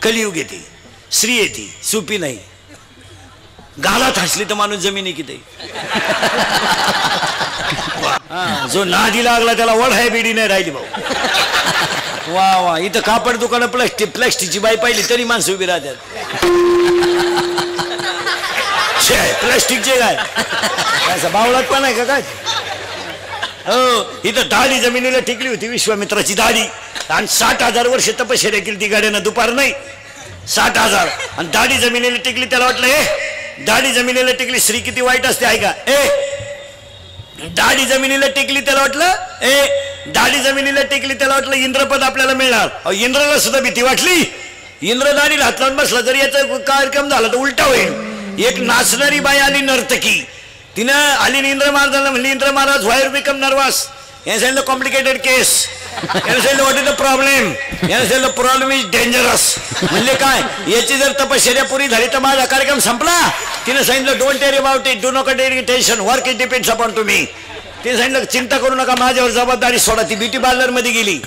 कलियुग येते, स्त्री येते, सुपी नाही. गालात हसली तर माणूस जमिनी किती. जो नादी लागला त्याला वड आहे बिडी नाही राहिली भाऊ. वा वा, इथं कापड दुकान प्लास्टिकची बाई पाहिली तरी माणसं उभी राहतात. प्लास्टिकचे काय असं बावळात पण आहे का काय. हो, इथं दाढी जमिनीला टिकली होती विश्वामित्राची दाढी, आणि 60,000 वर्ष तपश्चर्या केली ती गाड्यानं, दुपार नाही 60,000. आणि दाढी जमिनीला टिकली. त्याला वाटलं हे दाढी जमिनीला टिकली स्त्री किती वाईट असते आहे का. दाढी जमिनीला टिकली त्याला वाटलं दाढी जमिनीला टिकली त्याला वाटलं इंद्रपद आपल्याला मिळणार. इंद्राला सुद्धा भीती वाटली. इंद्र दाढीला हात लावून बसला, जर याचा कार्यक्रम झाला तर उलटा होईल. एक नाचणारी बाई आली नर्तकी, तिनं आली इंद्र महाराजांना म्हणली, इंद्र महाराज व्हाय यू बिकम नर्वस. याने सांगितलं कॉम्प्लिकेटेड केस. याने सांगितलं व्हॉट इज द प्रॉब्लेम. याने सांगितलं प्रॉब्लेम इज डेंजरस. म्हणले काय, याची जर तपश्चर्या पुरी झाली तर माझा कार्यक्रम संपला. तिने सांगितलं don't tarry about it, do not take tension, work it depends upon to me. तिने सांगितलं चिंता करू नका, माझ्यावर जबाबदारी सोडा. ती ब्युटी पार्लर मध्ये गेली,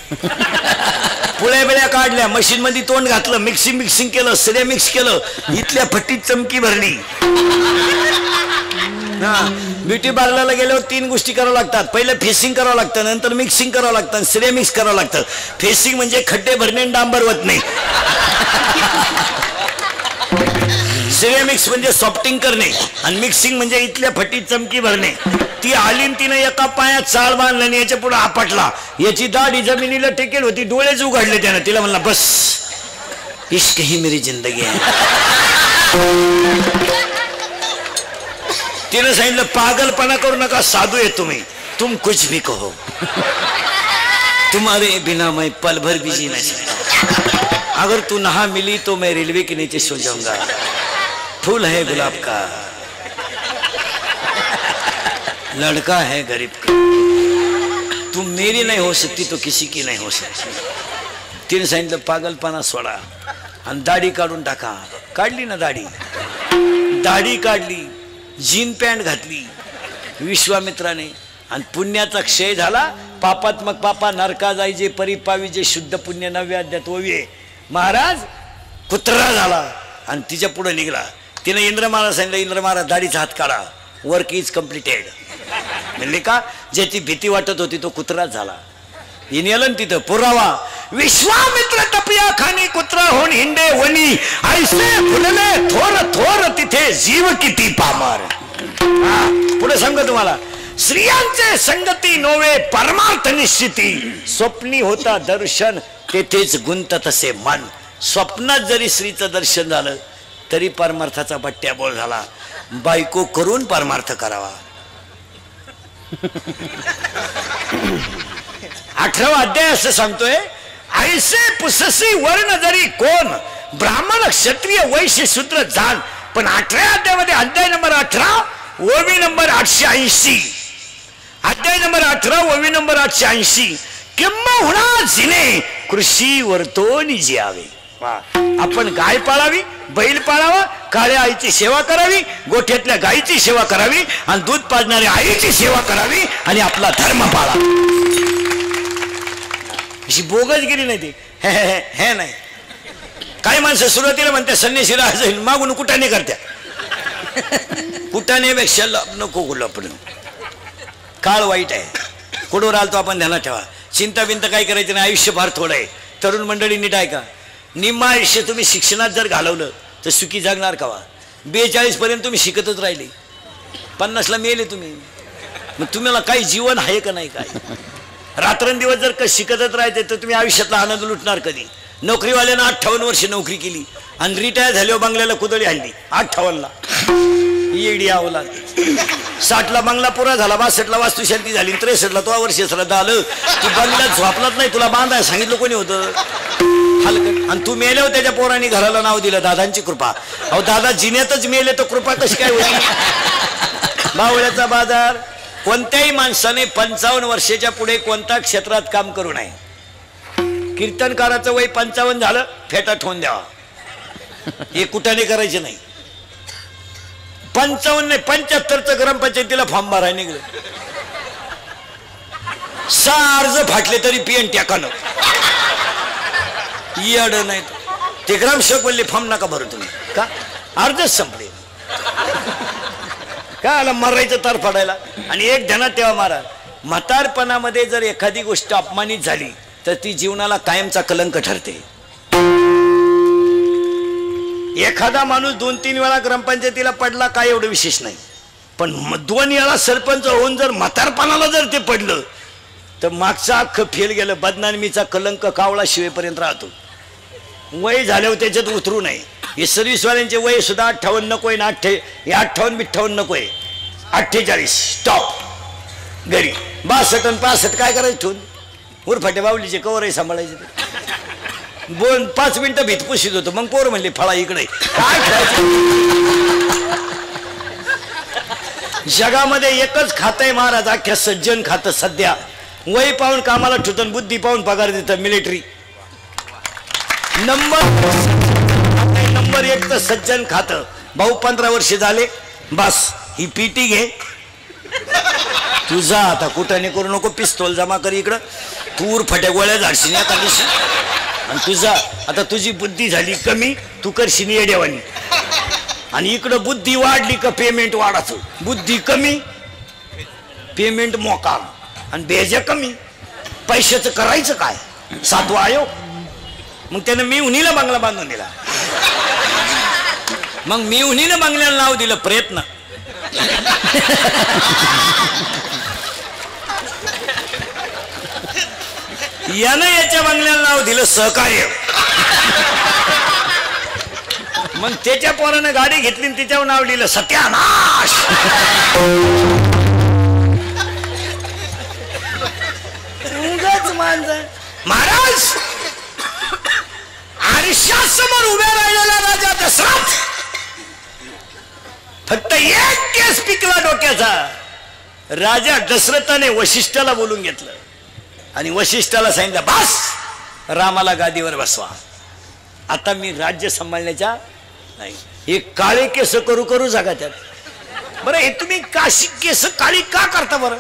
पुळ्या बिळ्या काढल्या, मशीन मध्ये तोंड घातलं, मिक्सिंग केलं, सगळं मिक्स केलं, इथल्या फट्टीत चमकी भरली. ब्युटी पार्लरला गेल्यावर 3 गोष्टी करावं लागतात. पहिलं फेसिंग करावं लागतं, नंतर मिक्सिंग करावं लागतं, सगळं मिक्स करावं लागतं. फेसिंग म्हणजे खड्डे भरणे डांबर वतणे, सगळे मिक्स म्हणजे सॉफ्टिंग करणे, आणि मिक्सिंग म्हणजे इथल्या फटीत चमकी भरणे. ती आली, तिनं एका पायात चाळ बांधला आणि याच्या पुढे आपटला. याची दाढी जमिनीला टेकेल होती, डोळेच उघडले त्यानं. तिला म्हणला बस, इश्क ही मेरी जिंदगी आहे. तिने सांगितलं पागलपणा करू नका, साधू आहे तुम्ही, तुम कुछ भी कहो, तुम्हारे बिना मैं पल भर भी जी नहीं सकता. अगर तू नहा मिली तो मैं रेलवे के नीचे सो जाऊंगा. फूल है गुलाब का, लड़का है गरीब का, तुम मेरी नहीं हो सकती तो किसी की नहीं हो सकती. तिने सांगितलं पागलपणा सोडा आणि दाढी काढून टाका. काढली ना दाढी, दाढी काढली, जीन पॅन्ट घातली विश्वामित्राने, आणि पुण्याचा क्षय झाला. पापात्मक पापा नरका जायचे, परिपावीचे शुद्ध पुण्य 9व्या अध्यायात ओविये. महाराज कुत्रा झाला आणि तिच्या पुढे निघाला. तिने इंद्र महाराज सांगितलं, इंद्र महाराज दाढीचा हात काढा, वर्क इज कम्प्लिटेड. म्हणले का, ज्याची भीती वाटत होती तो कुत्रा झाला. येणं तिथं पुरावा, विश्वामित्र टपिया खानी कुत्रा होऊन हिंडे वनी, ऐसे फुलले थोर थोर तिथे जीव किती पामर. पुढे सांगतो तुम्हाला, स्त्रियांचे संगती नोवे परमार्थ निश्चिती, स्वप्नी होता दर्शन तेथेच गुंत तसे मन. स्वप्नात जरी स्त्रीचं दर्शन झालं तरी परमार्थाचा बट्ट्याबोळ झाला. बायको करून परमार्थ करावा. 18वा अध्याय असं सांगतोय, ऐसे पुससी वर्ण जरी कोण, ब्राह्मण क्षत्रिय वैश्य शूद्र जाण. पण 18व्या अध्यायामध्ये अध्याय नंबर 18 ओवी नंबर 880, अध्याय नंबर 18 ओवी नंबर 880, किंबहुना जिने कृषी वर्तोनी जियावे. आपण गाय पाळावी, बैल पाळावा, काळ्या आईची सेवा करावी, गोठ्यातल्या गायीची सेवा करावी, आणि दूध पाजणाऱ्या आईची सेवा करावी, आणि आपला धर्म पाळा. अशी बोगस गेली नाही ती. हे नाही, काही माणसं सुरुवातीला म्हणते संन्याशीला जाईल, मागून कुटाने करत्या. कुटानेपेक्षा नको कुठं आपण. काळ वाईट आहे, कुठवर आलतो आपण ध्यानात ठेवा. चिंता बिंता काय करायचं नाही, आयुष्य फार थोडं आहे. तरुण मंडळी नीट ऐका, निम्मा आयुष्य तुम्ही शिक्षणात जर घालवलं तर सुखी जगणार का. 42 पर्यंत तुम्ही शिकतच राहिले, 50ला मेले तुम्ही. मग तुम्हाला काही जीवन आहे का नाही. काय रात्रंदिवस जर शिकतच राहायचे तर तुम्ही आयुष्यातला आनंद लुटणार कधी. नोकरीवाल्यानं 58 वर्ष नोकरी केली आणि रिटायर झाल्यावर बंगल्याला कुदळी हल्ली 58ला. येडी आवला. 60ला बंगला पुरा झाला, 62ला वास्तुशांती झाली, 63ला तो वर्ष श्रद्धा आलं. तू बंगल्यात झोपलाच नाही, तुला बांधाय सांगितलं कोणी होतं. हलकट. आणि तू मेल्यावर त्याच्या पोरांनी घराला नाव दिलं दादांची कृपा. अहो दादा जिन्यातच मेले तर कृपा कशी काय होती. बावळ्याचा बाजार. कोणत्याही माणसाने 55 वर्षाच्या पुढे कोणत्या क्षेत्रात काम करू नये. कीर्तनकाराचं वय 55 झालं, फेटा ठेवून द्यावा. हे कुठाने करायचे नाही. 55 नाही, 75चं ग्रामपंचायतीला फॉर्म भरायला निघलं. 6 अर्ज फाटले तरी पीएन टाकानं. येड नाही ते ग्रामसेवक बोलले फॉर्म नका भरू तुम्ही. का? अर्जच संपले. काय आला मरायचं तर पडायला. आणि एक ध्यानात ठेवा महाराज, म्हातारपणामध्ये जर एखादी गोष्ट अपमानित झाली तर ती जीवनाला कायमचा कलंक ठरते. एखादा माणूस 2-3 वेळा ग्रामपंचायतीला पडला काय एवढं विशेष नाही, पण 2 वेळा सरपंच होऊन जर म्हातारपणाला जर ते पडलं तर मागचं अख्खं फेल गेलं. बदनामीचा कलंक कावळा शिवेपर्यंत राहतो. वय झाल्यावर त्याच्यात उतरू नये. हे सर्व्हिसवाल्यांचे वय सुद्धा 58 नकोय ना, 58-58 नकोय, 48 स्टॉप. घरी 62 आणि 65 काय करायचं ठेवून उरफाटे बावलीचे कवरही सांभाळायचे. 5 मिनिटं भीत पुशीत होतो, मग पोर म्हणले फळा इकडे. काय जगामध्ये एकच खातंय महाराज, अख्ख्या सज्जन खातं सध्या. वय पाहून कामाला ठेवतं, बुद्धी पाहून पगार देतं मिलिटरी. नंबर 1 तर सज्जन खातं. भाऊ 15 वर्ष झाले, बस ही पीटी घे तुझा. आता कुठं करू नको, पिस्तोल जमा कर इकडं. तूर फट्या गोळ्या झाडशील आता दिवशी. आणि तुझा आता तुझी बुद्धी झाली कमी, तू करशील येड्यावानी. आणि इकडं बुद्धी वाढली का पेमेंट वाढायचं. बुद्धी कमी, पेमेंट मोकाम. आणि बेजा कमी, पैशाचं करायचं काय. 7वा आयोग. मग त्यानं मी उन्हीला बंगला बांधून दिला. मग मी उन्हीला बंगल्याला नाव दिलं प्रयत्न. यानं याच्या बंगल्याला नाव दिलं सहकार्य. मग त्याच्या पोरानं गाडी घेतली आणि तिच्यावर नाव लिहिलं सत्यानाश. महाराज आरशासमोर उभ्या राहिलेला राजा दशरथ फक्त एक केस पिकला डोक्याचा. राजा दशरथाने वशिष्ठाला बोलून घेतलं आणि वशिष्ठाला सांगितलं, बस रामाला गादीवर बसवा. आता मी राज्य सांभाळण्याच्या नाही. हे काळे केस करू करू जागा त्यात. बरं हे तुम्ही काशी केस काळी का करता बरं?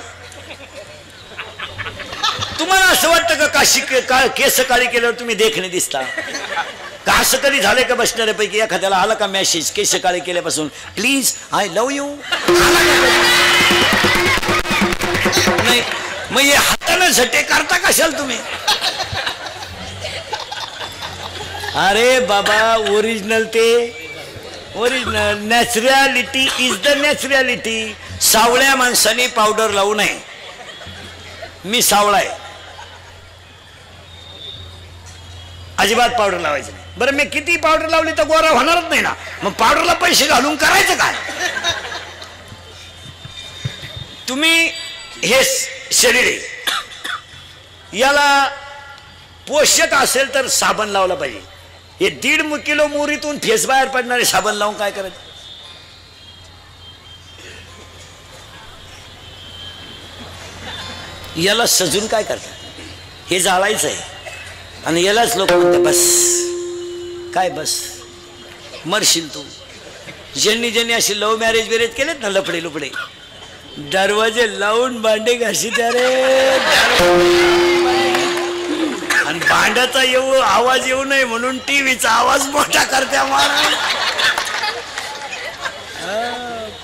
तुम्हाला असं वाटतं का काशी केस काळी केल्यावर तुम्ही देखणे दिसता का? असं कधी झालंय का बसणाऱ्यापैकी एखाद्याला आला का मेसेज केस काळे केल्यापासून, प्लीज आय लव्ह यू? नाही. मग हे हाताने झटे करता कशाल तुम्ही? अरे बाबा ओरिजिनल ते original. Naturality is the naturality. सावळ्या माणसाने पावडर लावू नये. मी सावळा आहे, अजिबात पावडर लावायचं नाही. बरं मी किती पावडर लावली तर गोरा होणारच नाही ना. मग पावडरला पैसे घालून करायचं काय? तुम्ही हे शरीर आहे, याला पोषक असेल तर साबण लावला पाहिजे. हे 1.5 किलो मोरीतून फेस बाहेर पडणारे साबण लावून काय करायचं? याला सजून काय करतात? हे जाळायचं आहे आणि यालाच लोक म्हणतात बस. काय बस? मरशील तू. ज्यांनी ज्यांनी अशी लव्ह मॅरेज बिरेज केलेत ना, लफडे लुपडे, दरवाजे लावून भांडे घासीत रे. आणि भांड्याचा आवाज येऊ नये म्हणून टीव्हीचा आवाज मोठा करत्या महाराज.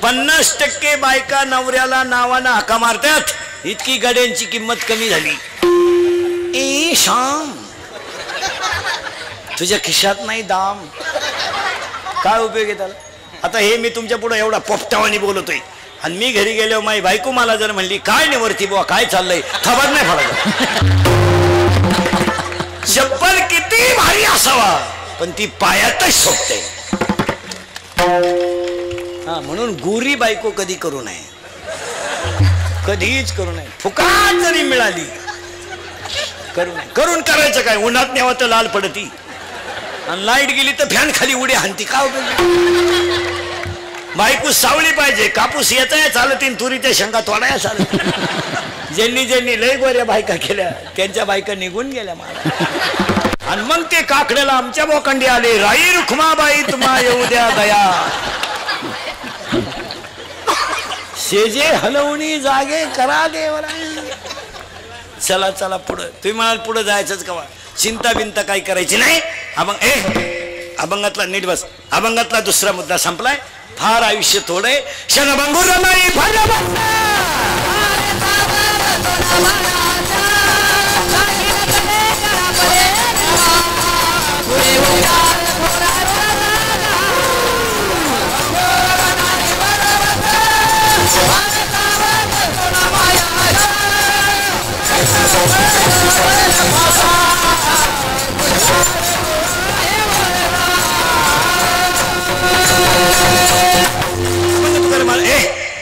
50% बायका नवऱ्याला नावानं हाका मारतात. इतकी गाड्यांची किंमत कमी झाली. ए शाम, तुझ्या खिशात नाही दाम. काय उपयोग आहे त्याला? आता हे मी तुमच्या पुढे एवढा पोपटावानी बोलतोय आणि मी घरी गेलो माझी बायको मला जर म्हणली काय निवरती बुवा काय चाललंय, खबर नाही पडत. चप्पल किती भारी असावा पण ती पायातच शोभते. हा, म्हणून गोरी बायको कधी करू नये, कधीच करू नये. फुकाट जरी मिळाली करू नये. करून करायचं काय? उन्हात न्यावं तर लाल पडती आणि लाईट गेली तर फॅन खाली उडी हाणती. का बायको सावली पाहिजे. कापूस येताय चालतीन, तुरीच्या शेंगा तोडाया चालत. ज्यांनी ज्यांनी लय गोऱ्या बायका केल्या त्यांच्या बायका निघून गेल्या मला. आणि मग ते काकड्याला आमच्या बोकंडी आले, राई रुखमाबाई तुम्हा येऊ द्या दया. शेजे हलवणी जागे करा देवरा. चला चला पुढं. तुम्ही म्हणाल पुढं जायचंच कवा? चिंता बिंता काही करायची नाही. हा मग अभंगातला नीट बस. अभंगातला दुसरा मुद्दा संपलाय. फार आयुष्य थोडे क्षणभंगुर रमाई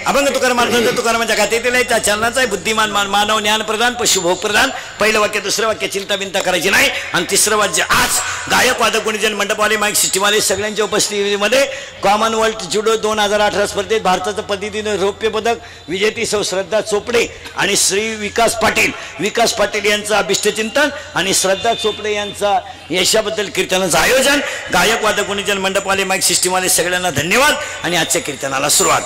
अभंग तुकाराम तुकारामांच्या गाथेतील त्या चरणाचा आहे. बुद्धिमान मानव ज्ञान प्रदान पशु भोग प्रदान. पहिलं वाक्य दुसरं वाक्य चिंता बिंता करायची नाही. आणि तिसरं वाक्य आज गायक वादक गुणीजन मंडपवाले माईक सिस्टीमवाले सगळ्यांच्या उपस्थितीमध्ये कॉमनवेल्थ जुडो 2018 स्पर्धेत भारताचं पद्धतीनं रौप्य पदक विजेती सौ श्रद्धा चोपडे आणि श्री विकास पाटील यांचं अभिष्टचिंतन आणि श्रद्धा चोपडे यांचा यशाबद्दल कीर्तनाचं आयोजन. गायक वादक गुणीजन मंडपवाले माईक सिस्टीमवाले सगळ्यांना धन्यवाद. आणि आजच्या कीर्तनाला सुरुवात.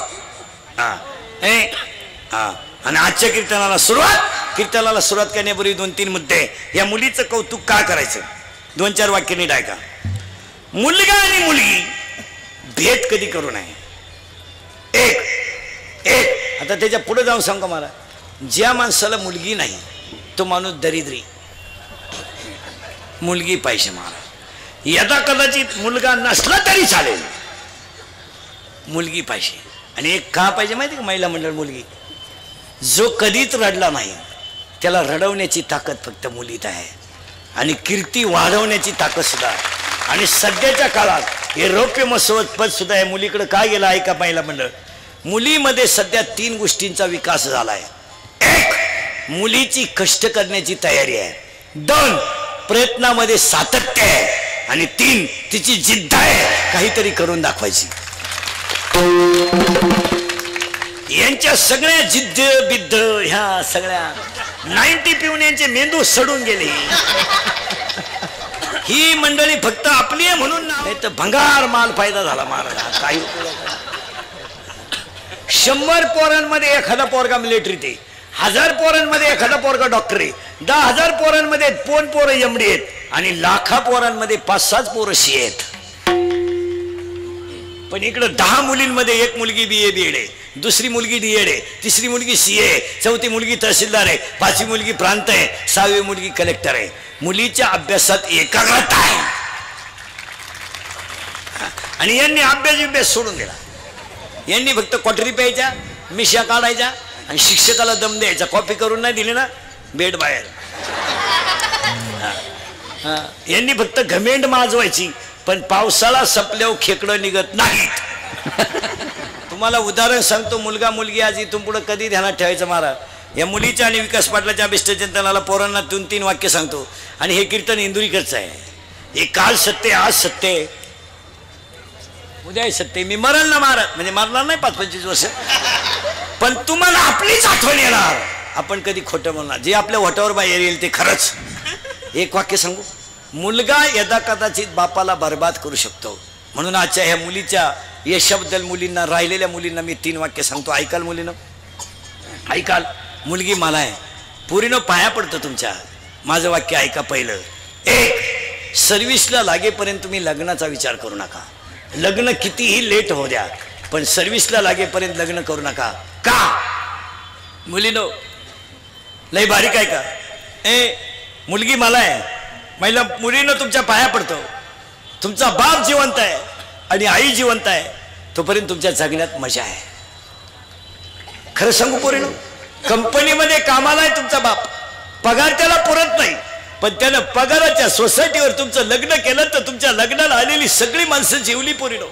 आणि आजच्या कीर्तनाला सुरुवात करण्यापूर्वी 2-3 मुद्दे. या मुलीचं कौतुक का करायचं 2-4 वाक्य नीट ऐका. मुलगा आणि मुलगी भेट कधी करू नये. एक आता त्याच्या पुढे जाऊन सांगा मला, ज्या माणसाला मुलगी नाही तो माणूस दरिद्री. मुलगी पाहिजे मला. यदा कदाचित मुलगा नसला तरी चालेल, मुलगी पाहिजे. आणि एक का पाहिजे माहिती का महिला मंडळ मुलगी, जो कधीच रडला नाही त्याला रडवण्याची ताकद फक्त मुलीत आहे. आणि कीर्ती वाढवण्याची ताकद सुद्धा. आणि सध्याच्या काळात हे रौप्य महोत्सव पद सुद्धा आहे मुलीकडे काय गेलं आहे का महिला मंडळ. मुलीमध्ये सध्या 3 गोष्टींचा विकास झाला आहे. 1 मुलीची कष्ट करण्याची तयारी आहे. 2 प्रयत्नामध्ये सातत्य आहे. आणि 3 तिची जिद्द आहे काहीतरी करून दाखवायची. यांच्या सगळ्या जिद्द बिद्द ह्या सगळ्या 90 पिऊन यांचे मेंदू सडून गेले. ही मंडळी फक्त आपली आहे म्हणून नाही तर भंगार माल फायदा झाला महाराज. काही 100 पोरांमध्ये एखादा पोरगा मिलिटरीत आहे, 1000 पोरांमध्ये एखादा पोरगा डॉक्टर आहे, 10,000 पोरांमध्ये 2 पोरं एमडी आहेत आणि लाखा पोरांमध्ये 5-6 पोरं सी आहेत. पण इकडं 10 मुलींमध्ये 1 मुलगी BA BEd आहे, दुसरी मुलगी DEd आहे, तिसरी मुलगी CA आहे, चौथी मुलगी तहसीलदार आहे, 5वी मुलगी प्रांत आहे, 6वी मुलगी कलेक्टर आहे. मुलीच्या अभ्यासात एकाग्रता आहे. आणि यांनी अभ्यास सोडून दिला. यांनी फक्त क्वाटरी प्यायच्या, मिशा काढायच्या आणि शिक्षकाला दम द्यायचा. कॉपी करून नाही दिली ना बेड बाहेर. यांनी फक्त घमेंड माजवायची. पण पावसाळा संपल्यावर खेकडं निघत नाहीत. तुम्हाला उदाहरण सांगतो. मुलगा मुलगी आज इथून पुढे कधी ध्यानात ठेवायचं महाराज. या मुलीच्या आणि विकास पाटलाच्या अभिष्टचिंतनाला पोरांना 2-3 वाक्य सांगतो. आणि हे कीर्तन इंदुरीकरचं आहे. हे काल सत्य आज सत्य उद्या सत्य. मी मरल ना महाराज, म्हणजे मरणार नाही 5-25 वर्ष, पण तुम्हाला आपलीच आठवण येणार. आपण कधी खोटं बोलणार. जे आपल्या वटावर बाहेर येईल ते खरंच. एक वाक्य सांगू. मुलगा यदा कदाचित बापाला बर्बाद करू शकतो. म्हणून आजच्या ह्या मुलीच्या यशाबद्दल मुलींना, राहिलेल्या मुलींना मी 3 वाक्य सांगतो. ऐकाल मुलीनं, ऐकाल. मुलगी मला आहे, पुरीनं पाया पडतं तुमच्या. माझं वाक्य ऐका. पहिलं, 1 सर्व्हिसला लागेपर्यंत तुम्ही लग्नाचा विचार करू नका. लग्न कितीही लेट होऊ द्या, पण सर्व्हिसला लागेपर्यंत लग्न करू नका. का मुलीनो लय बारीक आहे का. मुलगी मला आहे, महिला मुलीनं तुमच्या पाया पडतो. तुमचा बाप जिवंत आहे आणि आई जिवंत आहे, तोपर्यंत तुमच्या जगण्यात मजा आहे. खरं सांगू पोरीनो, कंपनीमध्ये कामाला आहे तुमचा बाप, पगार त्याला पुरत नाही, पण त्यानं पगाराच्या सोसायटीवर तुमचं लग्न केलं तर तुमच्या लग्नाला आलेली सगळी माणसं जेवली पोरीनो.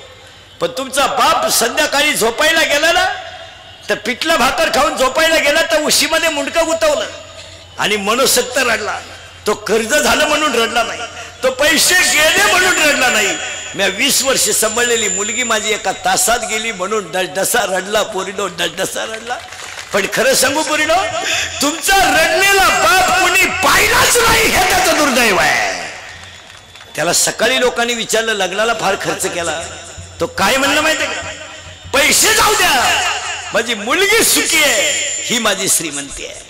पण तुमचा बाप संध्याकाळी झोपायला गेला ना, तर पिठला भाकर खाऊन झोपायला गेला तर उशीमध्ये मुंडकं गुतवलं आणि मनोसक्त रडला. तो कर्ज झालं म्हणून रडला नाही, तो पैसे गेले म्हणून रडला नाही. मी 20 वर्ष सांभाळलेली मुलगी माझी एका तासात गेली म्हणून डसडसा रडला पोरीनो, डसडसा रडला. पण खरं सांगू पोरीनो, तुमचा रडलेला बाप कोणी पाहिलाच नाही हे त्याचं दुर्दैव आहे. त्याला सकाळी लोकांनी विचारलं लग्नाला फार खर्च केला, तो काय म्हणलं माहितीये का, पैसे जाऊ द्या, माझी मुलगी सुखी आहे, ही माझी श्रीमंती आहे.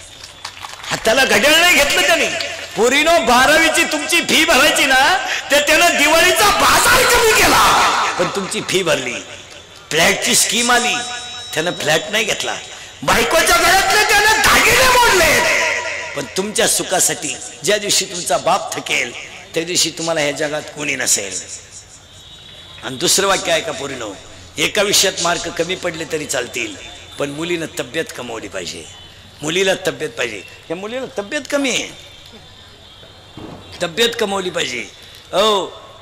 त्याला घड्याळ नाही घेतलं त्याने, पोरीनो 12वीची तुमची फी भरायची ना तर त्यानं दिवाळीचा बाजार कमी केला पण तुमची फी भरली. फ्लॅटची स्कीम आली त्यानं फ्लॅट नाही घेतला. बायकोच्या गळ्यातले त्यानं दागिने मोडले पण तुमच्या सुखासाठी ज्या दिवशी तुमचा बाप थकेल त्या दिवशी तुम्हाला ह्या जगात कोणी नसेल. आणि दुसरं वाक्य आहे का पोरीनो, एका विषयात मार्क कमी पडले तरी चालतील पण मुलीनं तब्येत कमवली पाहिजे. मुलीला तब्येत पाहिजे. या मुलीला तब्येत कमी आहे, तब्येत कमवली पाहिजे.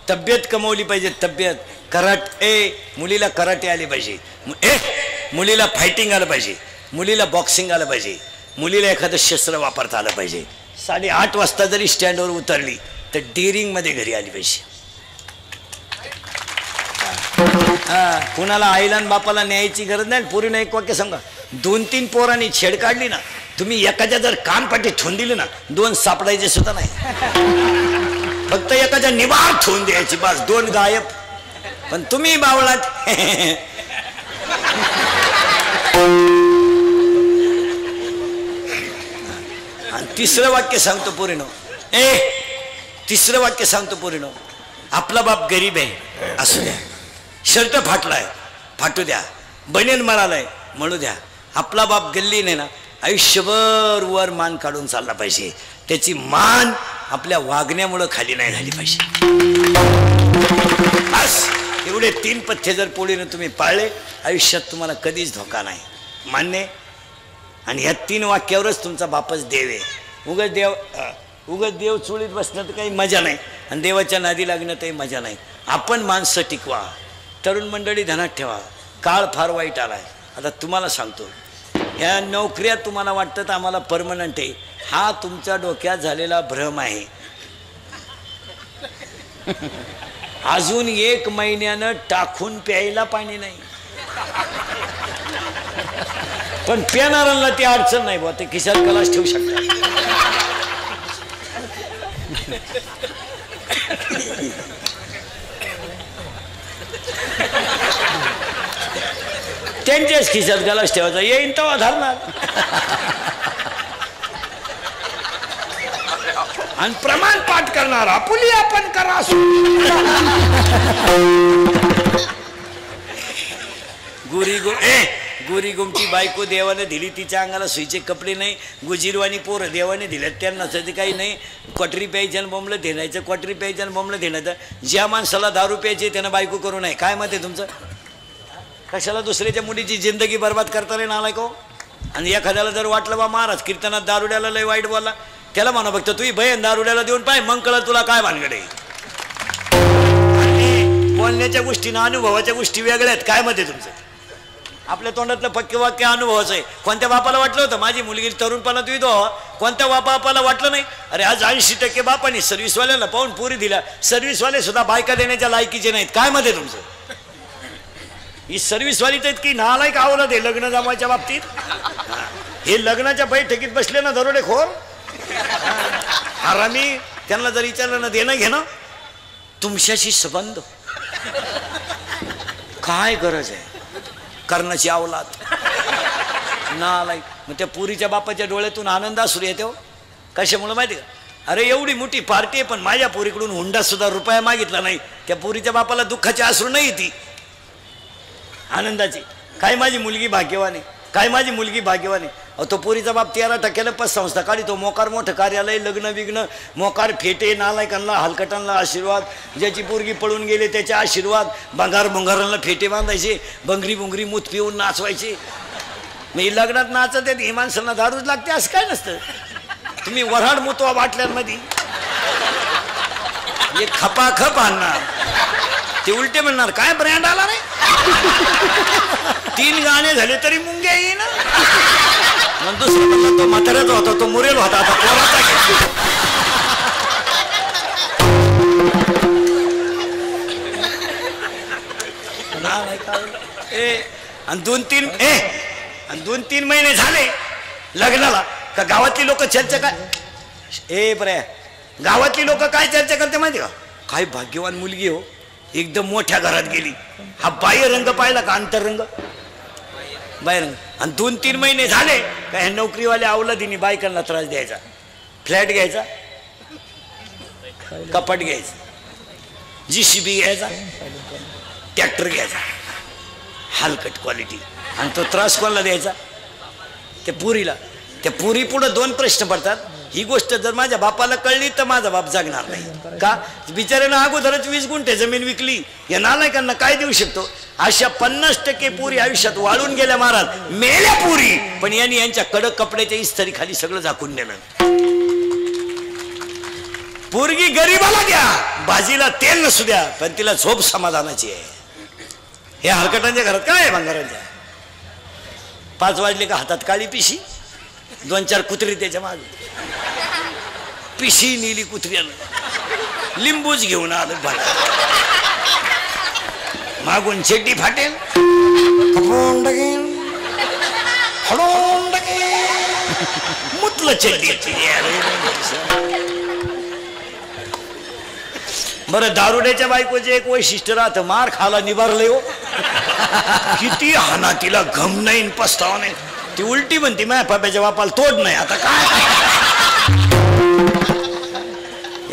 तब्येत कमवली पाहिजे. तब्येत मुलीला कराटे आले पाहिजे. मुलीला फायटिंग आलं पाहिजे. मुलीला बॉक्सिंग आलं पाहिजे. मुलीला एखादं शस्त्र वापरता आलं पाहिजे. 8:30 वाजता जरी स्टँडवर उतरली तर डेअरिंग मध्ये घरी आली पाहिजे. कुणाला आईला बापाला न्यायची गरज नाही. पोरीनं एक वाक्य सांगा, 2-3 पोरांनी छेड काढली ना तुम्ही एखाद्या जर कानपाटी ठेवून दिली ना 2 सापडायचे सुद्धा नाही. फक्त एखाद्या निवार ठेवून द्यायची बस 2 गायब. पण तुम्ही बावळात. आणि तिसरं वाक्य सांगतो पोरीनो, तिसरं वाक्य सांगतो पोरीनो, आपला बाप गरीब आहे असू द्या, शर्ट फाटलाय फाटू द्या, बनेन मरालाय म्हणू द्या, आपला बाप गल्ली नाही ना आयुष्यभर वर मान काढून चालला पाहिजे. त्याची मान आपल्या वागण्यामुळे खाली नाही झाली पाहिजे. बस एवढे 3 पथ्य जर पोळीनं तुम्ही पाळले आयुष्यात तुम्हाला कधीच धोका नाही. मान्य. आणि ह्या 3 वाक्यावरच तुमचा बापच देव आहे. उगाच देव चुळीत बसण्यात काही मजा नाही आणि देवाच्या नादी लागण्यातही मजा नाही. आपण माणसं टिकवा. तरुण मंडळी ध्यानात ठेवा, काळ फार वाईट आलाय. आता तुम्हाला सांगतो, ह्या नोकऱ्या तुम्हाला वाटतं आम्हाला परमनंट आहे, हा तुमच्या डोक्यात झालेला भ्रम आहे. अजून 1 महिन्यानं टाकून प्यायला पाणी नाही. पण पिणाऱ्यांना ती अडचण नाही बा, ते खिशात कलाश ठेवू शकतात. त्यांच्याच खिशात गलास ठेवायचा, येईन तेव्हा धरणार. आणि प्रमाण पाठ करणार, आपुली आपण करा. गोरी गोमची बायको देवाने दिली, तिच्या अंगाला सुईचे कपडे नाही. गुजीरवाणी पोरं देवाने दिले, त्यांना सध्या काही नाही. क्वाटरी प्यायच्या बोंबलं धेणायचं, क्वाटरी प्यायच्या बोंबलं धेणायचं. ज्या माणसाला दारू प्यायची त्यानं बायको करू नये. काय मत आहे तुमचं? कशाला दुसऱ्याच्या मुलीची जिंदगी बर्बाद करता रे नालायक हो. आणि एखाद्याला जर वाटलं बा महाराज कीर्तनात दारुड्याला लय वाईट बोलला, त्याला म्हणा फक्त तुझी बहीण दारुड्याला देऊन पाय, मग कळलं तुला काय भानगडे. बोलण्याच्या गोष्टी ना अनुभवाच्या गोष्टी वेगळ्या आहेत. काय मत आहे तुमचं? आपल्या तोंडातलं पक्के वाक्य अनुभवाचं आहे. कोणत्या बापाला वाटलं होतं माझी मुलगी तरुणपणात विधवा व्हावा? कोणत्या बापाला वाटलं नाही? अरे आज 80% बापांनी सर्व्हिसवाल्याला पाहून पुरी दिला. सर्व्हिसवाले सुद्धा बायका देण्याच्या लायकीचे नाहीत. काय मत आहे तुमचं? ही सर्व्हिसवाली तर इतकी नालायक आवडत आहे लग्न जमायच्या बाबतीत. हे लग्नाच्या बैठकीत बसले ना दरोडेखोर हरामी, त्यांना जर विचारलं ना देणं घेणं तुमच्याशी संबंध काय गरज आहे कर्णाची अवलाद नालायक. मग त्या पुरीच्या बापाच्या डोळ्यातून आनंद असून येतो. कशामुळे माहिती का? अरे एवढी मोठी पार्टी आहे पण माझ्या पुरीकडून हुंडा सुद्धा रुपया मागितला नाही. त्या पुरीच्या बापाला दुःखाची अश्रू नाही ती आनंदाची. काय माझी मुलगी भाग्यवानी, काय माझी मुलगी भाग्यवानी. तो पुरीचा बाप 13% पतसंस्था काढी, तो मोकार मोठं कार्यालय, लग्न विग्न, मोकार फेटे, नालायकांना हलकटांना आशीर्वाद, ज्याची पोरगी पळून गेले त्याचे आशीर्वाद, भंगारांना फेटे बांधायचे, बंगरी बुंगरी मूत पिऊन नाचवायचे. मी लग्नात नाचत आहेत, ही माणसांना दारूच लागते असं काय नसतं. तुम्ही वऱ्हाड मुतवा बाटल्यांमध्ये, एक खपाखप आणणार, ते उलटे म्हणणार काय ब्रँड आला रे. 3 गाणे झाले तरी मुंग्या येईन. मग दुसरं म्हणलं तो म्हाताऱ्याचा होता, तो मुरेल होता, आता पोराचा घेतला. आणि 2-3 महिने झाले लग्नाला का गावातली लोक चर्चा काय बरे गावातली लोक काय चर्चा करते माहिती का? काय भाग्यवान मुलगी हो, एकदम मोठ्या घरात गेली. हा बाह्य रंग पाहिला का अंतरंग? बाह्य रंग. आणि 2-3 महिने झाले का ह्या नोकरीवाल्या अवलादीने बायकांना त्रास द्यायचा. फ्लॅट घ्यायचा, कपाट घ्यायचं, JCB घ्यायचा, ट्रॅक्टर घ्यायचा, हलकट क्वालिटी. आणि तो त्रास कोणाला द्यायचा? त्या पुरीला. त्या पुरी पुढे दोन प्रश्न पडतात. ही गोष्ट जर माझ्या बापाला कळली तर माझा बाप जगणार नाही का? बिचाऱ्यानं अगोदरच 20 गुंठे जमीन विकली. या नालायकांना काय देऊ शकतो? अशा 50% पुरी आयुष्यात वाळून गेल्या महाराज, मेल्या पुरी. पण यांनी यांच्या कडक कपड्याच्या इस्त्री खाली सगळं झाकून नेलं. पोरगी गरीबाला द्या, भाजीला तेल नसू द्या, पण तिला झोप समाधानाची आहे. हे हलकटांच्या घरात काय आहे? भंगारांच्या 5 वाजले का हातात काळी पिशी, 2-4 कुत्री त्याच्या मागे. पिशी नेली कुत्र्यानं, लिंबूच घेऊन आलं भाला, मागून चेटी फाटेल, मुतलं चेटी. बरं, दारुड्याच्या बायकोचे एक वैशिष्ट्य राहतं, मार खाला निभारले हो. किती हाना तिला घम नाही, पस्तावा नाही. ती उलटी म्हणते माझ्या पाप्याच्या बापाला तोड नाही. आता काय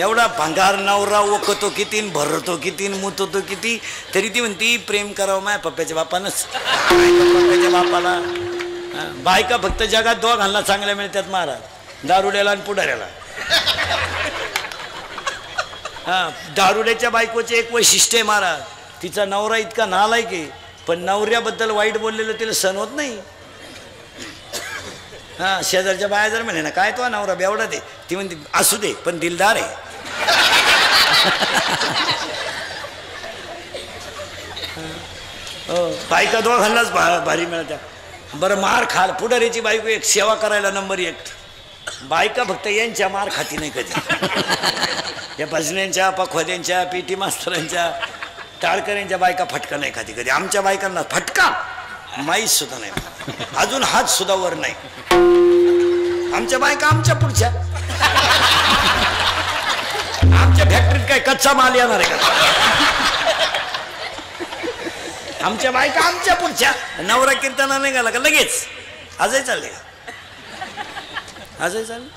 एवढा भंगार नवरा ओकतो किती, भरतो किती, मुततो किती, तरी ती म्हणती प्रेम करावं माझ्या पप्प्याच्या बापानंच. पप्प्याच्या बापाला बायका फक्त जगात दोघांना चांगल्या मिळतात महाराज, दारुड्याला आणि पुढाऱ्याला. दारुड्याच्या बायकोचे एक वैशिष्ट्य आहे महाराज, तिचा नवरा इतका नालायक आहे, पण नवऱ्याबद्दल वाईट बोललेलं तिला सहन होत नाही. शेजारच्या बाया जर म्हणे ना काय तो नवरा बेवडा दे, ती म्हणते असू दे पण दिलदार आहे. बायका दोघांनाच भारी मिळत्या. बरं, मार खाल पुढारीची बायको एक सेवा करायला नंबर 1. बायका फक्त यांच्या मार खाती नाही कधी. या भजन्यांच्या, पखवाद्यांच्या, PT मास्तरांच्या, टाळकऱ्यांच्या बायका फटका नाही खाती कधी. आमच्या बायकांना फटका माहीत सुद्धा नाही, अजून हात सुद्धा वर नाही. आमच्या बायका आमच्या पुढच्या, आमच्या फॅक्टरीत काय कच्चा माल येणार आहे का? आमच्या बायका आमच्या पुढच्या. नवरा कीर्तना नाही गेला का लगेच आजही चालले, आजही चालले.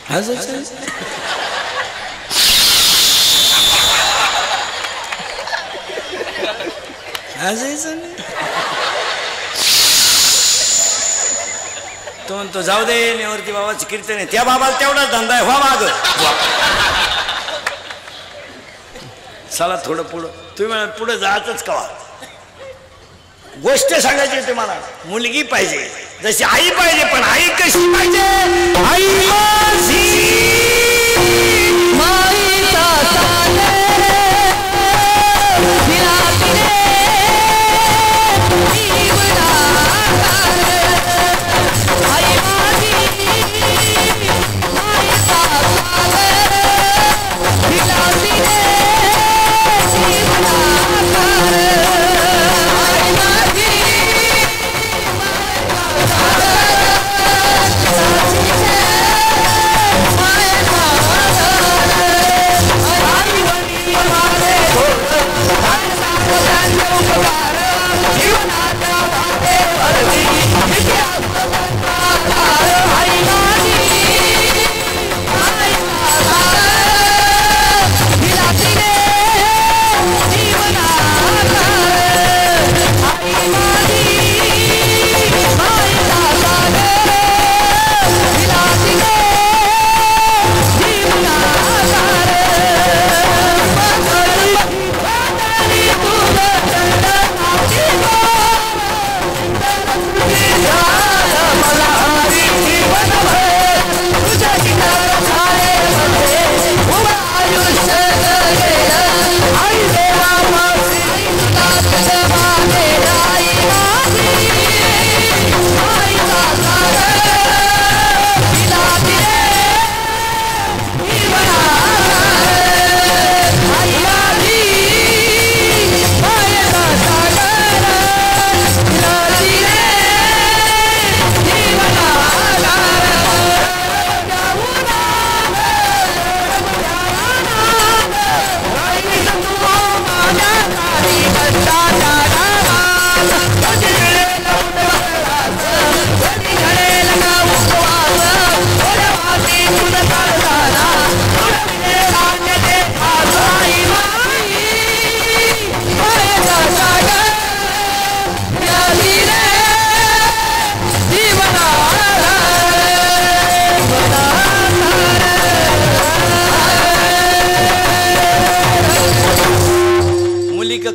आजही चालले. आजही चालले. तो म्हणतो जाऊ दे, नेवरती बाबाची कीर्तन आहे, त्या बाबाला तेवढाच धंदा आहे, व्हा माग. चला थोडं पुढं. तुम्ही म्हणा पुढे जायचंच कवा. गोष्ट सांगायची तुम्हाला, मुलगी पाहिजे जशी आई पाहिजे, पण आई कशी पाहिजे? आई माझी My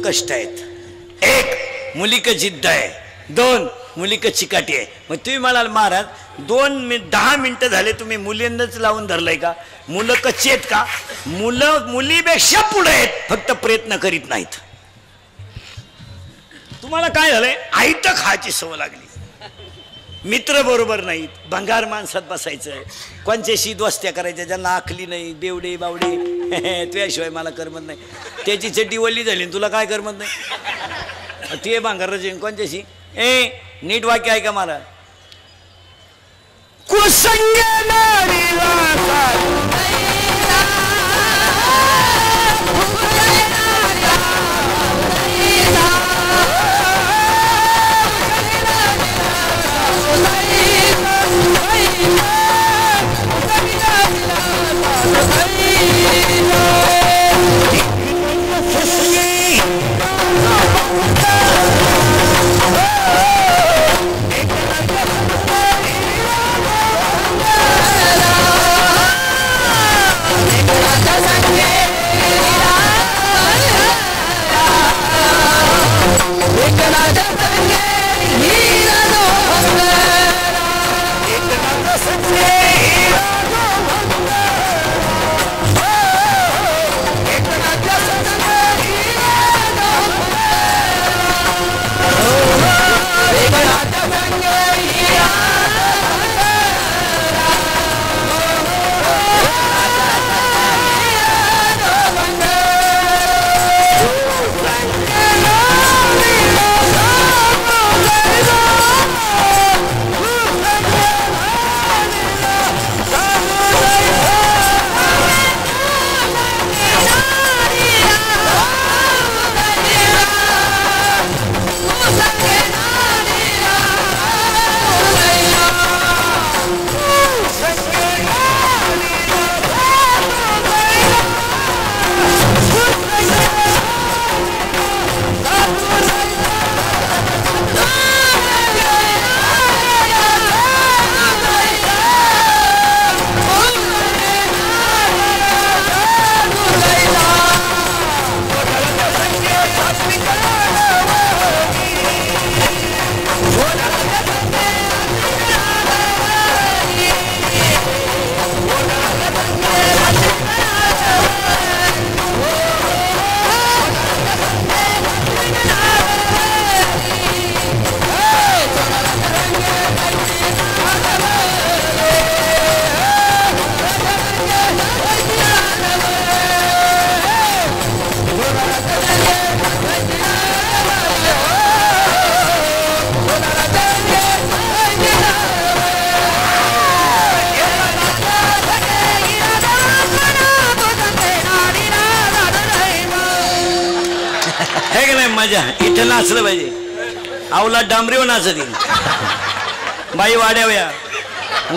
कष्ट आहेत. एक, मुलीक जिद्द आहे. दोन, मुलीक चिकाटी आहे. मग तुम्ही म्हणाल महाराज 10 मिनिटं झाले तुम्ही मुलींनाच लावून धरलंय का? मुलं कच्ची आहेत का? मुलं मुलीपेक्षा पुढे आहेत, फक्त प्रयत्न करीत नाहीत. तुम्हाला काय झालंय? आयत खायची सवय लागली. मित्र बरोबर नाहीत, भंगार माणसात बसायचं, कोणच्याशी दोस्त्या करायच्या ज्यांना आखली नाही, बेवडे बावडे तुझ्याशिवाय मला करमत नाही. त्याची चड्डी वल्ली झाली तुला काय करमत नाही? ते भांगाराचे कोणच्याशी नीट वाक्य आहे का मला? कुसंग मजा इथं नाचलं पाहिजे. आवला डांबरीवर नाचत येईल बाई वाड्यावया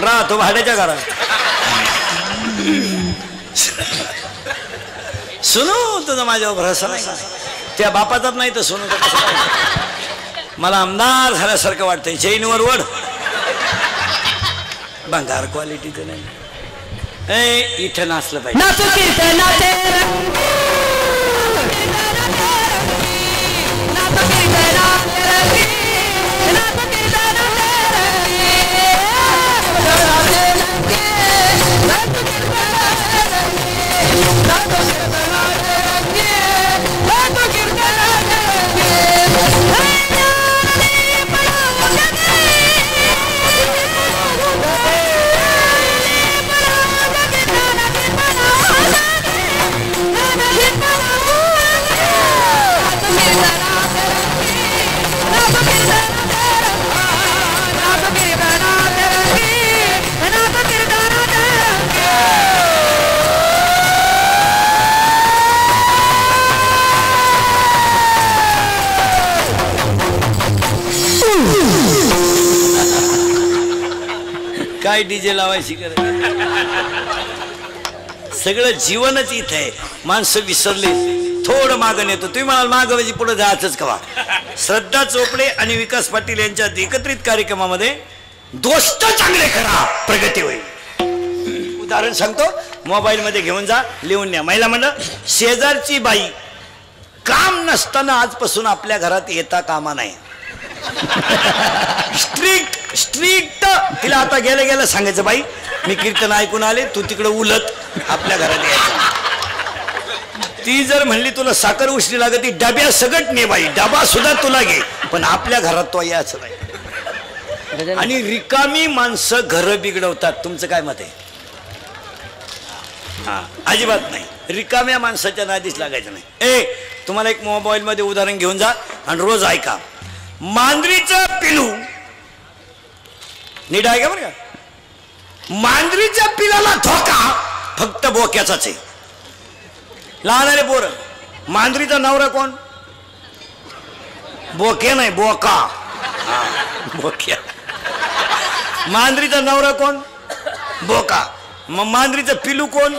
राहतो भाड्याच्या घरात. सुनू तुझं माझ्यावर भरोसा नाही, त्या बापाचाच नाही तर सुनू तर कसं काय? मला आमदार झाल्यासारखं वाटतंय. चैनवर वड भंगार क्वालिटीचं नाही. इथं नाचलं पाहिजे. काय डीजे लावायची गरज? सगळं जीवनच इथं आहे. माणसं विसरले, थोडं मागं येतो. तुम्ही म्हणाल मागं म्हणजे पुढे जायचंच कवा? श्रद्धा चोपडे आणि विकास पाटील यांच्या एकत्रित कार्यक्रमामध्ये दोस्त चांगले करा, प्रगती होईल. उदाहरण सांगतो, मोबाईल मध्ये घेऊन जा, लिहून न्या. महिला म्हणलं शेजारची बाई काम नसताना आजपासून आपल्या घरात येता कामा नाही. स्ट्रिक्ट स्ट्रिक्ट तिला आता गेलं गेलं सांगायचं, बाई मी कीर्तन ऐकून आले, तू तिकडे उलट आपल्या घरात यायचं. ती जर म्हणली तुला साखर उष्णी लागत, ती डब्या सगट ने बाई, डबा सुद्धा तुला घे, पण आपल्या घरात तो यायचं नाही. आणि रिकामी माणसं घर बिघडवतात. तुमचं काय मत आहे? हा, अजिबात नाही. रिकाम्या माणसाच्या नादीच लागायचं नाही. तुम्हाला एक मोबाईल मध्ये उदाहरण घेऊन जा आणि रोज ऐका. मांजरीचं पिलू नीट ऐका बरं का. मांजरीच्या पिलाला धोका फक्त बोक्याचाच आहे. लहान पोरं, मांजरीचा नवरा कोण? बोके नाही, बोका. बोक्या. मांजरीचा नवरा कोण? बोका. मग मांजरीचं पिलू कोण?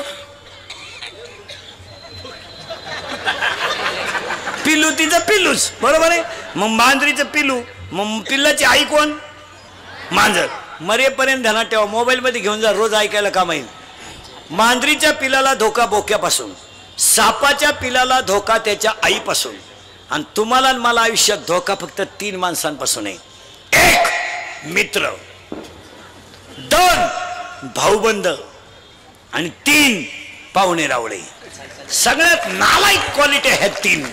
पिलू तिचं पिलूच, बरोबर आहे. मग मांजरीचं पिलू, मग पिल्लाची आई कोण? मांजर. मरेपर्यंत ध्यानात ठेवा, मोबाईल मध्ये घेऊन जा, रोज ऐकायला काम येईल. मांजरीच्या पिलाला धोका बोक्यापासून, सापाच्या पिलाला धोका त्याच्या आईपासून, आणि तुम्हाला मला आयुष्यात धोका फक्त 3 माणसांपासून आहे. 1 मित्र, 2 भाऊबंद, आणि 3 पाहुणे रावळे. सगळ्यात नालायक क्वालिटी आहेत 3.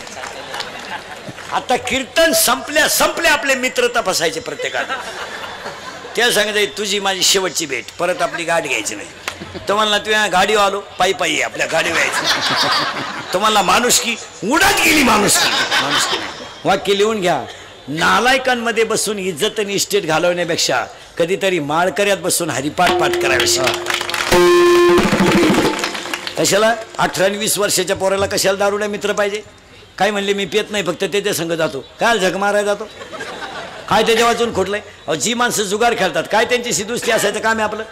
आता कीर्तन संपल्या आपले मित्र तपासायचे प्रत्येकाला. त्या सांगायचं तुझी माझी शेवटची भेट, परत आपली गाठ घ्यायची नाही. तुम्हाला तुझ्या गाडी आलो, पायी पायी आपल्या गाडीवर यायचं. तुम्हाला माणुसकी उडत गेली, माणुसकी. वाक्य लिहून घ्या. नालायकांमध्ये बसून इज्जत आणि इस्टेट घालवण्यापेक्षा कधीतरी माळकऱ्यात बसून हरिपाठ पाठ करावे. कशाला 18 आणि 20 वर्षाच्या पोराला कशाला दारुड्या मित्र पाहिजे? काय म्हणले, मी पेत नाही, फक्त त्याच्या संग जातो. काय झक मारायला जातो? काय त्याच्या वाचून खोटलंय? अहो, जी माणसं जुगार खेळतात, काय त्यांची दुस्ती असायचं काम आहे आपलं?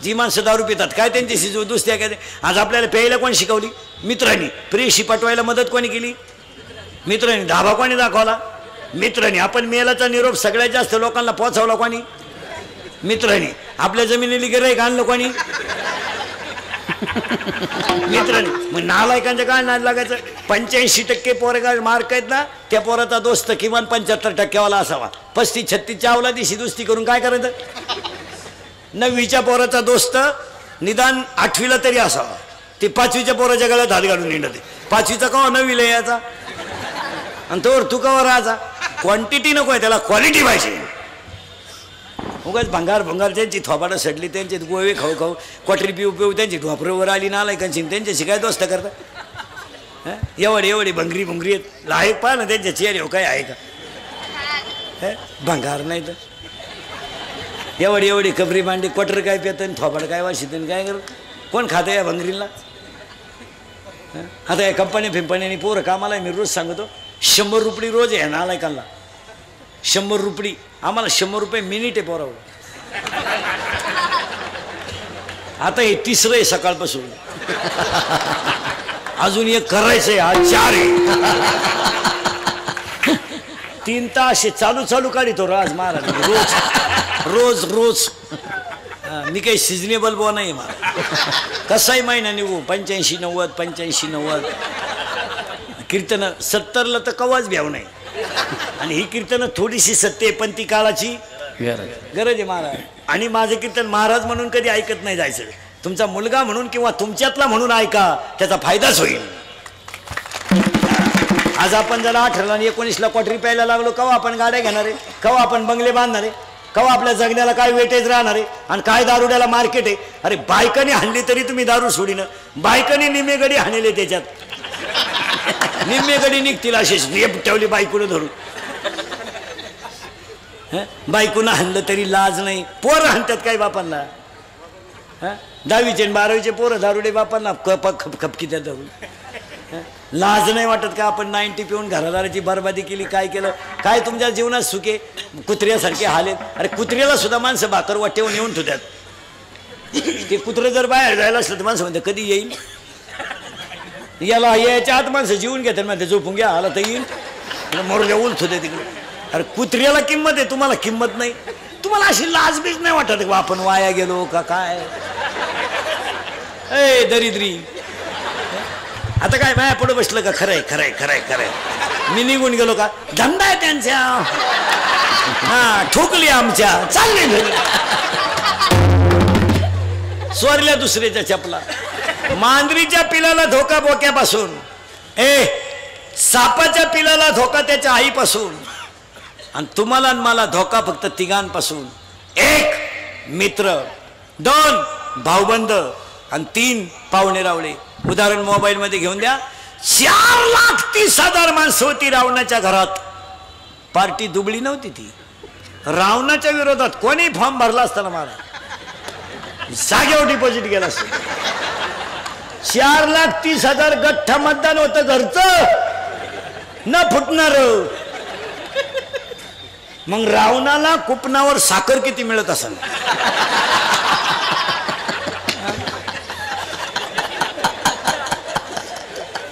जी माणसं दारू पितात, काय त्यांची दुस्ती आहे? आज आपल्याला प्यायला कोण शिकवली? मित्रांनी. प्रेयशी पटवायला मदत कोणी केली? मित्रांनी. धाबा कोणी दाखवला? मित्रांनी. आपण मेलाचा निरोप सगळ्यात जास्त लोकांना पोहोचवला कोणी? मित्रांनी. आपल्या जमिनीला गिऱ्हाईक आणलं कोणी? मित्रांनी. मग नालायकांच्या काय नाद लागायचं? 85% पोरगा मार्क आहेत ना, त्या पोराचा दोस्त किमान 75% असावा. 35-36 आवला दिशी दुस्ती करून काय करायचं? 9वीच्या पोराचा दोस्त निदान 8वीला तरी असावा. ते 5वीच्या पोराच्या गळ्यात हात घालून निघते. 5वीचा कवा 9वीला यायचा, आणि तोवर तू कवा राहायचा? क्वांटिटी नको आहे, त्याला क्वालिटी पाहिजे. उगाच भंगार त्यांची थोबाडं सडली, त्यांचे गोवे खाऊ क्वाटरी पिऊ त्यांची ढोपरवर आली नालायकांची, त्यांच्याशी काय दोस्त करता? एवढी भंगरी आहेत. लायक पहा ना त्यांच्या चेहरे काय आहे का? भंगार नाही तर एवढी कबरी मांडी, क्वाटर काय पितं, थोबाड काय वाशित, काय करत? कोण खातं या भंगरीला? आता या कंपन्या पोरं कामाला मी रोज सांगतो 100 रुपये रोज आहे नालायकांना. 100 रुपये. आम्हाला 100 रुपये मिनिट आहे पोरावर. आता हे 3रं आहे सकाळपासून. अजून एक करायचंय, हा 4 आहे. 3 तास चालू काढतो राज महाराज, रोज. मी काही सिजनेबल बो नाही मला. कसाही महिना निघू 85-90 कीर्तन 70ला तर कवाच भ्याव नाही. आणि ही कीर्तन थोडीशी सत्य आहे, पण ती काळाची गरज आहे महाराज. आणि माझं कीर्तन महाराज म्हणून कधी ऐकत नाही जायचं. तुमचा मुलगा म्हणून किंवा तुमच्यातला म्हणून ऐका, त्याचा फायदाच होईल. आज आपण जरा 18 आणि 19ला क्वाटरी प्यायला लागलो, कवा आपण गाड्या घेणार आहे? कवा आपण बंगले बांधणार आहे? कवा आपल्या जगण्याला काय वेटेज राहणार आहे? आणि काय दारुड्याला मार्केट आहे? अरे बायकाने हाणली तरी तुम्ही दारू सोडीनं. बायकाने निम्मे गडी हाणले, त्याच्यात निम्मे गडी निघतील अशीच ठेवली बायकोनं धरून. बायकोनं हाणलं तरी लाज नाही. पोरं हाणतात काय बापांना? 10वीचे आणि 12वीचे पोरं दारुडे बापांना खपकी त्या धरून. लाज नाही वाटत का? आपण 90 पिऊन घरादाराची बरबादी केली. काय केलं? काय तुमच्या जीवनात सुखे कुत्र्यासारखे हालेत. अरे कुत्र्याला सुद्धा माणसं भाकर वाटेवून येऊन ठेवतात. ते कुत्रं जर बाहेर जायला असलं तर माणसं म्हणते कधी येईल? याला याच्या आत माणसं जीवन घेतात, म्हणते झोपून घ्या, आला तर येईल, मोरल्या उलत होते तिकडे. अरे कुत्र्याला किंमत आहे, तुम्हाला किंमत नाही. तुम्हाला अशी लाजबीज नाही वाटत का आपण वाया गेलो का काय? ए दरिद्री, आता काय माया पुढे बसलं का? खरंय खरंय खरंय खरंय. मी निघून गेलो का? धंदा आहे त्यांच्या, हा ठोकली आमच्या, चालले घरी. स्वरल्या दुसऱ्याच्या चपला. मांजरीच्या पिलाला धोका बोक्यापासून, सापाच्या पिलाला धोका त्याच्या आईपासून, आणि तुम्हाला आणि मला धोका फक्त तिघांपासून. 1 मित्र, 2 भाऊबंद, आणि 3 पाहुणे रावळे. उदाहरण मोबाईल मध्ये घेऊन द्या. 4,30,000 माणसं होती रावणाच्या घरात. पार्टी दुबळी नव्हती ती. रावणाच्या विरोधात कोणी फॉर्म भरला असताना मला जागेवर डिपॉझिट गेला असत. 4,30,000 गठ्ठ मतदान होतं घरचं, न फुटणार. मग रावणाला कुपनावर साखर किती मिळत असेल?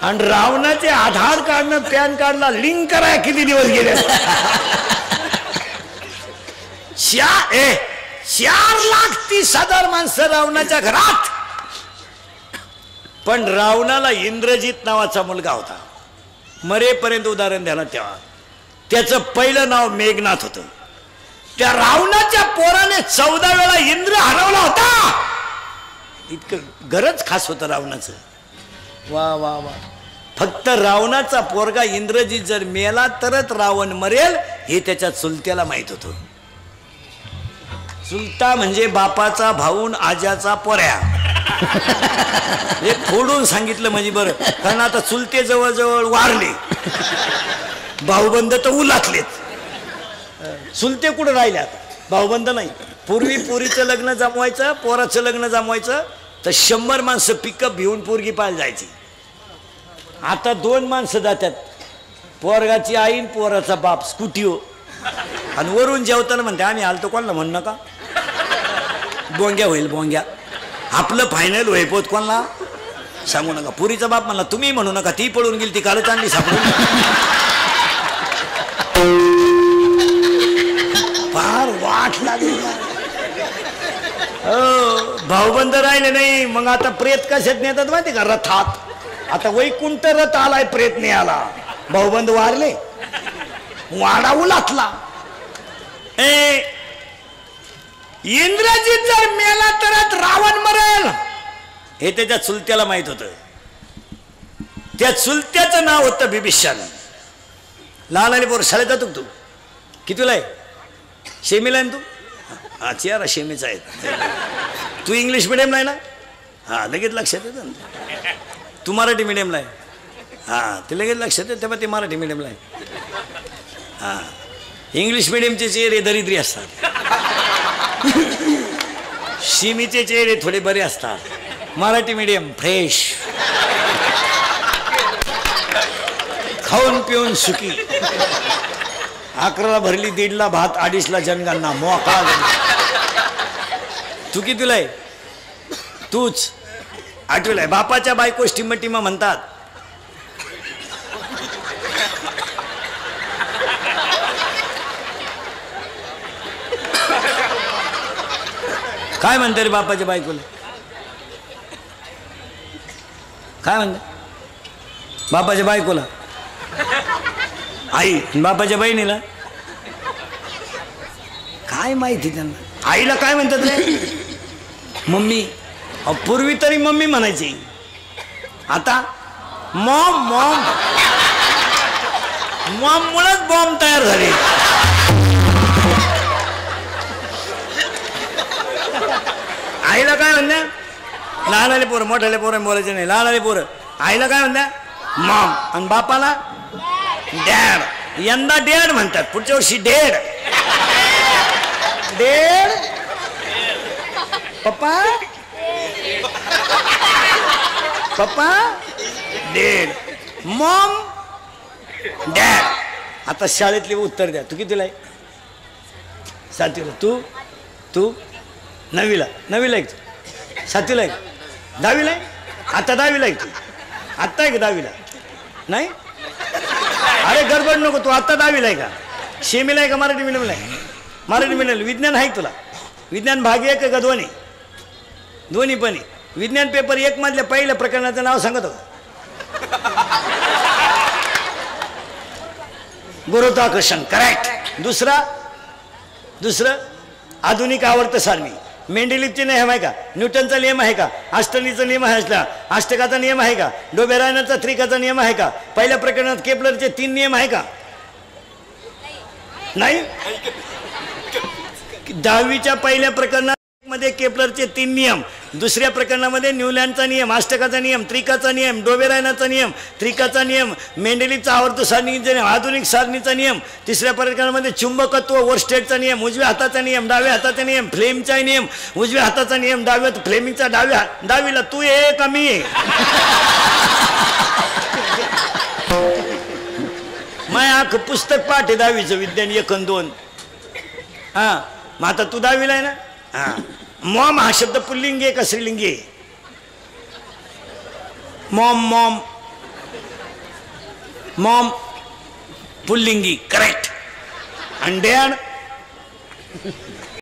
आणि रावणाचे आधार कार्ड पॅन कार्डला लिंक कराय किती दिवस गेले? 4,30,000 माणसं रावणाच्या घरात. पण रावणाला इंद्रजित नावाचा मुलगा होता. मरेपर्यंत उदाहरण द्या ना तेव्हा. त्याचं पहिलं नाव मेघनाथ होतं. त्या रावणाच्या पोराने 14 वेळा इंद्र हरवला होता. इतकं गरज खास होतं रावणाचं. वा वा वा. फक्त रावणाचा पोरगा इंद्रजित जर मेला तरच रावण मरेल हे त्याच्या चुलत्याला माहित होतं. चुलता म्हणजे बापाचा भाऊन आज्याचा पोऱ्या. हे फोडून सांगितलं म्हणजे बरं. कारण आता चुलते जवळजवळ वारले, भाऊबंद तर उलाटलेत. चुलते कुठं राहिले आता? भाऊबंद नाही. पूर्वी पोरीचं लग्न जमवायचं, पोराचं लग्न जमवायचं तर 100 माणसं पिकअप घेऊन पोरगी पाहायला जायची. आता 2 माणसं जातात, पोरगाची आई पोराचा बाप स्कूटीवर, आणि वरून जेवताना म्हणते आम्ही आलतो. कोणाला म्हण नका, बोंग्या होईल बोंग्या. आपलं फायनल होई पोत कोणाला सांगू नका. पुरीचा बाप म्हणला तुम्ही म्हणू नका, ती पळून गेली, ती कालच आणली सापडून. फार वाट लागली. भाऊबंद राहिले नाही. मग आता प्रेत कशात नेतात माहिती का? रथात. आता वैकुंठ रथ आलाय, प्रेत नाही आला. भाऊबंद वारले, वाडा उलाटला. इंद्रजित जर मेला तरच रावण मरेल हे त्याच्या चुलत्याला माहित होतं. त्या चुलत्याचं नाव होतं बिभीषण. लहान आणि पोर शाळेत जातो तू? कितीला आहे? शेमीला आहे ना तू? हा चियारा शेमीचा आहे. तू इंग्लिश मिडियमला आहे ना? हा लगेच लक्षात येतं ना. तू मराठी मिडियमला आहे? हा ते लगेच लक्षात येतं. तेव्हा ते मराठी मिडियमला आहे. हा इंग्लिश मिडियमचे चेहरे दरिद्री असतात, शिमीचे चेहरे थोडे बरे असतात. मराठी मीडियम फ्रेश, खाऊन पिऊन सुखी. 11ला भरली, 1:30ला भात, 2:30ला जनगणना, मोकळा. तू कितीला आहे? तूच 8वीला आहे. बापाच्या बायको टिमा म्हणतात. काय म्हणते रे बापाच्या बायकोला? काय म्हणते बापाच्या बायकोला? आई. बापाच्या बहिणीला काय माहिती त्यांना? आईला काय म्हणतात रे? मम्मी. पूर्वी तरी मम्मी म्हणायची, आता मॉम. मॉम मॉम मुळेच बॉम्ब तयार झाले. आईला काय म्हणत्या? लहान आले पोरं, मोठ्याले पोरं बोलायचे नाही. लहान आले पोरं आईला काय म्हणत्या? मॉम. आणि बापाला डॅड. यंदा डॅड म्हणतात, पुढच्या वर्षी डेड. डेड पप्पा, पप्पा डेड, मॉम डॅड. आता शाळेतले उत्तर द्या. तू कितीला आहे? 7वीला. तू 9वीला. 9वीला आहे तू? 7वीला आहे? 10वीला आहे? आता 10वीला आहे तू? आत्ता आहे का 10वीला? नाही. अरे गडबड नको. तू आत्ता 10वीला आहे का? शेमीला आहे का मराठी मिडियमला आहे? मराठी मिडियम. विज्ञान आहे तुला? विज्ञान भाग 1 का दोन्ही पण? विज्ञान पेपर 1 मधल्या पहिल्या प्रकरणाचं नाव सांगत होतं. गुरुत्वाकर्षण करेक्ट. दुसरं आधुनिक आवर्त सारणी. मेंडेलिवचे नियम आहे का? न्यूटनचा नियम आहे का? आष्टनीचा नियम आहे असला? अष्टकाचा नियम आहे का? डोबेरायनाचा त्रिकाचा नियम आहे का? पहिल्या प्रकरणात केपलरचे 3 नियम आहे का? नाही. 10वीच्या पहिल्या प्रकरणात मध्ये केपलरचे 3 नियम, दुसऱ्या प्रकरणामध्ये न्यूलँडचा नियम, अष्टकाचा नियम, त्रिकाचा नियम, डोबेरायनाचा नियम, त्रिकाचा नियम, मेंडेलिवचा आवर्त सारणीचा नियम, आधुनिक सारणीचा नियम, तिसऱ्या प्रकरणामध्ये चुंबकत्व वोरस्टेडचा नियम, उजव्या हाताचा नियम, डाव्या हाताचा नियम, फ्लेमचा नियम, उजव्या हाताचा नियम, फ्लेमिंगचा डावीला तू ये का मी ये? माय आख पुस्तक पाठ आहे 10वीचं विज्ञान 1 आणि 2. हा मग आता तू 10वीला आहे ना. हा मॉम हा शब्द पुल्लिंगी आहे का स्त्रीलिंगी आहे? मॉम पुल्लिंगी करेक्ट. आणि डॅड